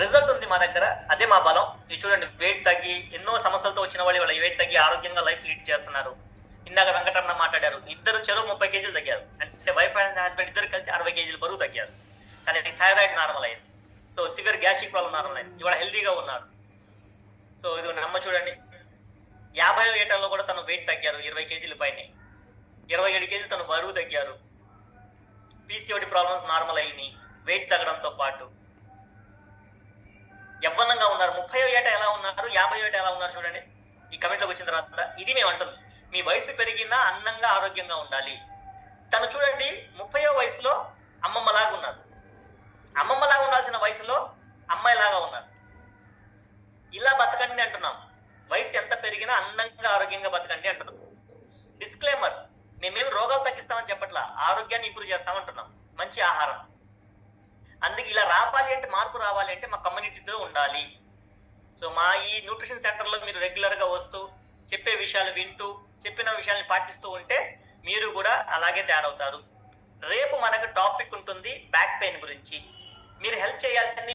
Result ఉంది మా దగ్గర, అదే మా బలం. ఇది చూడండి, వెయిట్ తగ్గి ఎన్నో సమస్యలతో వచ్చిన వాళ్ళు వాళ్ళ వెయిట్ తగ్గి ఆరోగ్యంగా లైఫ్ లీడ్ చేస్తున్నారు. ఇందాక వెంకటరమణ మాట్లాడారు, ఇద్దరు చెరువు 30 కేజీలు తగ్గారు. అంటే వైఫ్ అండ్ హస్బెండ్ ఇద్దరు కలిసి 60 కేజీలు బరువు తగ్గారు. కానీ థైరాయిడ్ నార్మల్ అయింది. So severe gastric problem normal అయింది. ఇవాళ హెల్దీగా ఉన్నారు. సో ఇది నమ్మ చూడండి, 50 ఏటల్లో కూడా తను వెయిట్ తగ్గారు, 20 కేజీల పైన. 27 కేజీలు తను బరువు తగ్గారు. పీసీఓడి ప్రాబ్లమ్స్ నార్మల్ అయినాయి వెయిట్ తగ్గడంతో పాటు. యవ్వనంగా ఉన్నారు. 30వ ఏట ఎలా ఉన్నారు, 50వ ఏట ఎలా ఉన్నారు చూడండి. ఈ కమెంట్లోకి వచ్చిన తర్వాత ఇది మేము అంటుంది, మీ వయసు పెరిగినా అందంగా ఆరోగ్యంగా ఉండాలి. తను చూడండి 30వ వయసులో అమ్మమ్మలాగా ఉన్నారు. అమ్మమ్మలాగా ఉండాల్సిన వయసులో అమ్మాయిలాగా ఉన్నారు. ఇలా బతకండి అంటున్నాం. వయసు ఎంత పెరిగినా అందంగా ఆరోగ్యంగా బతకండి అంటున్నాం. డిస్క్లైమర్, మేమేమి రోగాలు తగ్గిస్తామని చెప్పట్లా, ఆరోగ్యాన్ని ఇంప్రూవ్ చేస్తామంటున్నాం. మంచి ఆహారం. అందుకే ఇలా రావాలి అంటే, మార్పు రావాలి అంటే మా కమ్యూనిటీతో ఉండాలి. సో మా ఈ న్యూట్రిషన్ సెంటర్లో మీరు రెగ్యులర్గా వస్తూ చెప్పే విషయాలు వింటూ చెప్పిన విషయాన్ని పాటిస్తూ ఉంటే మీరు కూడా అలాగే తయారవుతారు. రేపు మనకు టాపిక్ ఉంటుంది బ్యాక్ పెయిన్ గురించి. మీరు హెల్ప్ చేయాల్సింది